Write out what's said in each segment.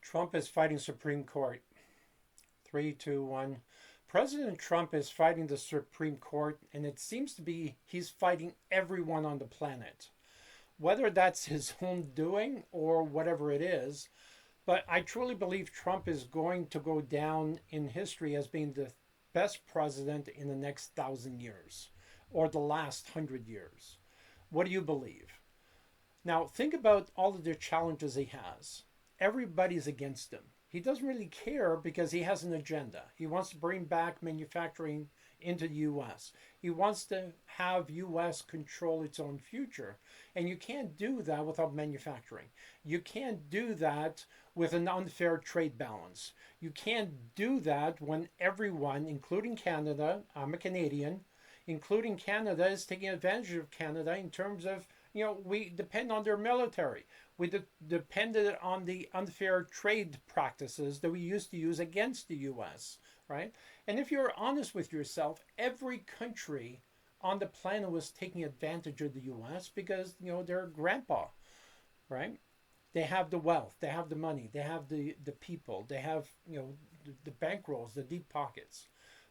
Trump is fighting Supreme Court. 3, 2, 1. President Trump is fighting the Supreme Court, and it seems to be he's fighting everyone on the planet. Whether that's his own doing or whatever it is, but I truly believe Trump is going to go down in history as being the best president in the next 1,000 years or the last 100 years. What do you believe? Now, think about all of the challenges he has. Everybody's against him. He doesn't really care because he has an agenda. He wants to bring back manufacturing into the U.S. He wants to have U.S. control its own future. And you can't do that without manufacturing. You can't do that with an unfair trade balance. You can't do that when everyone, including Canada, I'm a Canadian, including Canada, is taking advantage of Canada in terms of, we depend on their military. We depended on the unfair trade practices that we used to use against the U.S., right? And if you're honest with yourself, every country on the planet was taking advantage of the U.S. because, they're grandpa, right? They have the wealth, they have the money, they have the people, they have, the bankrolls, the deep pockets.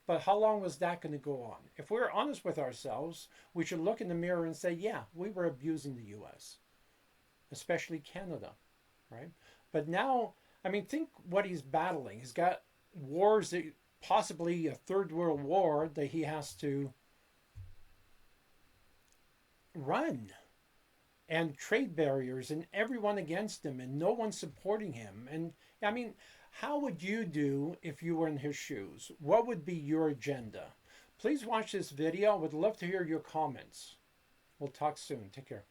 But how long was that going to go on? If we're honest with ourselves, we should look in the mirror and say, yeah, we were abusing the U.S., especially Canada, right? But now, think what he's battling. He's got wars, possibly a third world war that he has to run, and trade barriers and everyone against him and no one supporting him. And how would you do if you were in his shoes? What would be your agenda? Please watch this video. I would love to hear your comments. We'll talk soon. Take care.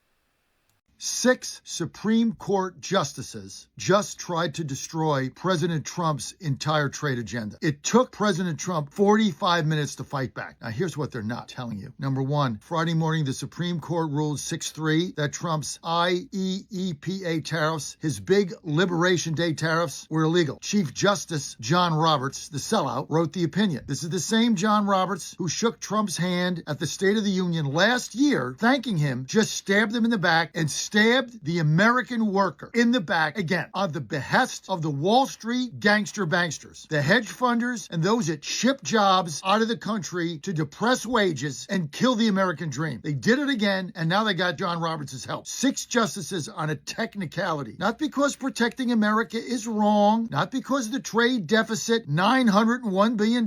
6 Supreme Court justices just tried to destroy President Trump's entire trade agenda. It took President Trump 45 minutes to fight back. Now, here's what they're not telling you. Number one, Friday morning, the Supreme Court ruled 6-3 that Trump's IEEPA tariffs, his big Liberation Day tariffs, were illegal. Chief Justice John Roberts, the sellout, wrote the opinion. This is the same John Roberts who shook Trump's hand at the State of the Union last year, thanking him, just stabbed him in the back and stabbed the American worker in the back again on the behest of the Wall Street gangster banksters, the hedge funders, and those that ship jobs out of the country to depress wages and kill the American dream. They did it again, and now they got John Roberts' help. 6 justices on a technicality. Not because protecting America is wrong, not because the trade deficit, $901 billion,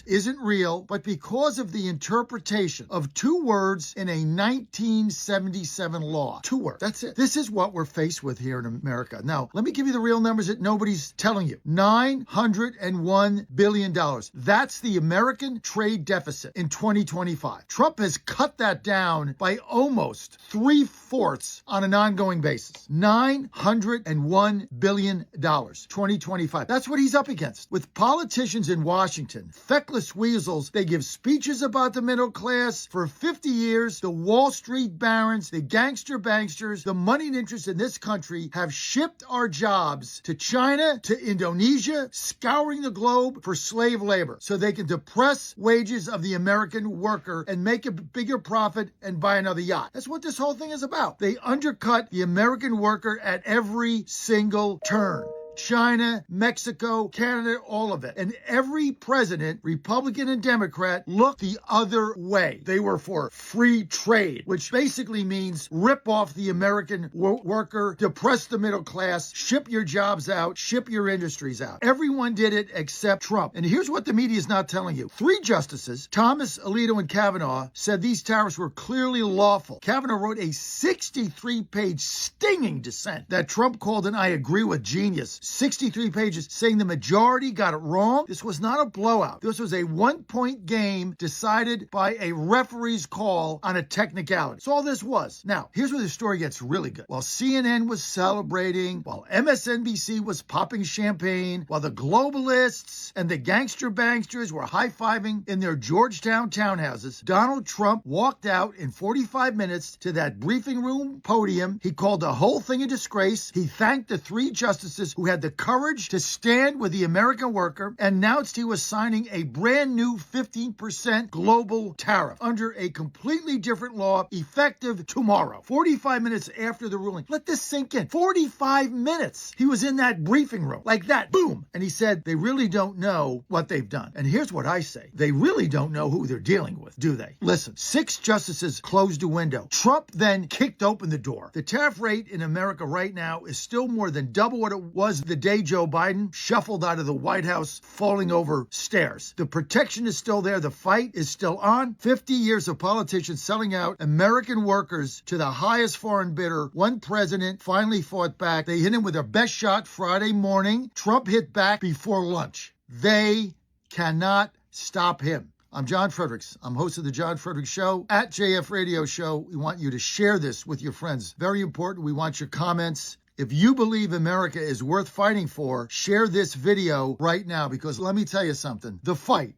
isn't real, but because of the interpretation of 2 words in a 1977 law. 2 words. That's it. This is what we're faced with here in America. Now, let me give you the real numbers that nobody's telling you. $901 billion. That's the American trade deficit in 2025. Trump has cut that down by almost 3/4 on an ongoing basis. $901 billion, 2025. That's what he's up against. With politicians in Washington, feckless weasels, they give speeches about the middle class. For 50 years, the Wall Street barons, the gangster banksters, the moneyed interests in this country have shipped our jobs to China, to Indonesia, scouring the globe for slave labor so they can depress wages of the American worker and make a bigger profit and buy another yacht. That's what this whole thing is about. They undercut the American worker at every single turn. China, Mexico, Canada, all of it. And every president, Republican and Democrat, looked the other way. They were for free trade, which basically means rip off the American worker, depress the middle class, ship your jobs out, ship your industries out. Everyone did it except Trump. And here's what the media is not telling you. 3 justices, Thomas, Alito, and Kavanaugh, said these tariffs were clearly lawful. Kavanaugh wrote a 63-page stinging dissent that Trump called an I agree with genius. 63 pages saying the majority got it wrong. This was not a blowout. This was a 1-point game decided by a referee's call on a technicality. That's all this was. Now, here's where the story gets really good. While CNN was celebrating, while MSNBC was popping champagne, while the globalists and the gangster banksters were high-fiving in their Georgetown townhouses, Donald Trump walked out in 45 minutes to that briefing room podium. He called the whole thing a disgrace. He thanked the 3 justices who had had the courage to stand with the American worker and announced he was signing a brand new 15% global tariff under a completely different law effective tomorrow. 45 minutes after the ruling. Let this sink in. 45 minutes. He was in that briefing room like that. Boom. And he said, they really don't know what they've done. And here's what I say. They really don't know who they're dealing with, do they? Listen, 6 justices closed a window. Trump then kicked open the door. The tariff rate in America right now is still more than double what it was the day Joe Biden shuffled out of the White House falling over stairs. The protection is still there. The fight is still on. 50 years of politicians selling out American workers to the highest foreign bidder. One president finally fought back. They hit him with their best shot Friday morning. Trump hit back before lunch. They cannot stop him. I'm John Fredericks. I'm host of the John Fredericks Show at JF Radio Show. We want you to share this with your friends. Very important. We want your comments. If you believe America is worth fighting for, share this video right now, because let me tell you something. The fight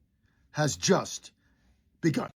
has just begun.